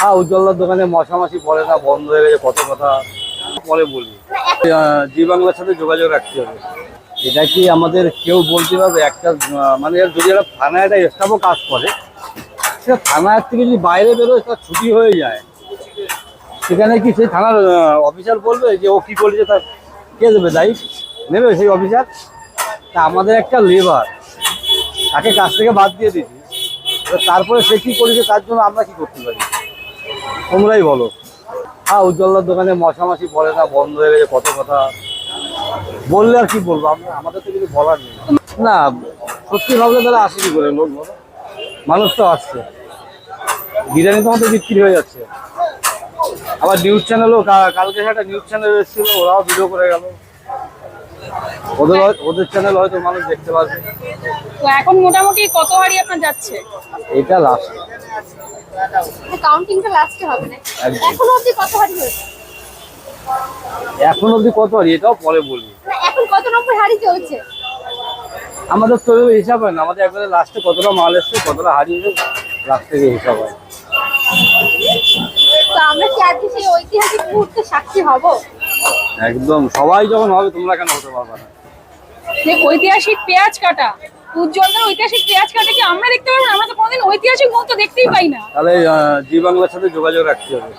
হ্যাঁ, উজ্জ্বলদার দোকানে মশামাছি পড়ে না, বন্ধ হয়ে গেছে, কত কথা পরে বলবি। জি বাংলার সাথে যোগাযোগ রাখতে হবে। এটা কি আমাদের কেউ বলতে পারবে? একটা মানে যদি একটা থানায় একটা স্টাফও কাজ করে, সেটা থানার থেকে যদি বাইরে বেরোয় তার ছুটি হয়ে যায়, সেখানে কি সেই থানার অফিসার বলবে যে ও কি করেছে, তার কে দেবে দায়ী? নেবে সেই অফিসার? তা আমাদের একটা লেবার, তাকে কাজ থেকে বাদ দিয়ে দিচ্ছি, তারপরে সে কি করেছে তার জন্য আমরা কি করতে পারি? তোমরাই বলো। হ্যাঁ, উজ্জ্বলদার দোকানে মশামাছি পড়ে না, বন্ধ হয়ে গেছে, কত কথা বললে আর কি বলবো, আমাদের তো কিছু বলার নেই। না, সত্যি ভাবলে তাহলে আসে কি করে লোক, বলো? মানুষ তো আসছে, বিরিয়ানি তো আমাদের বিক্রি হয়ে যাচ্ছে। আবার নিউজ চ্যানেলও কালকে একটা নিউজ চ্যানেল এসেছিল, ওরাও ভিডিও করে গেল। ওদের ওদের চ্যানেল হয়তো মানুষ দেখতে পাবে। তো এখন মোটামুটি কত হাড়ি আপনার যাচ্ছে? এটা লাস্ট, কাউন্টিংটা লাস্টে হবে না? এখন অবধি কত হাড়ি হয়েছে? এখন অব্দি কত হারি এটাও পরে বলবি। এখন কত নম্বর হাড়ি চলছে? আমাদের তো হিসাব হয় না, আমাদের একবারে লাস্টে কতটা মাল এসছে, কতটা হারিয়েছে, লাস্ট থেকে হিসাব হয়। তো আমরা কি আজকে সেই ঐতিহাসিক মুহূর্তে সাক্ষী হব? একদম, সবাই যখন হবে তোমরা কেন হতে পারবে না? যে ঐতিহাসিক পেঁয়াজ কাটা, উজ্জ্বলদার ঐতিহাসিক পেঁয়াজ কাটা কি আমরা দেখতে পারবো না? আমরা তো কোনোদিন ঐতিহাসিক মুহূর্ত দেখতেই পাই না। তাহলে জি বাংলার সাথে যোগাযোগ রাখতে হবে।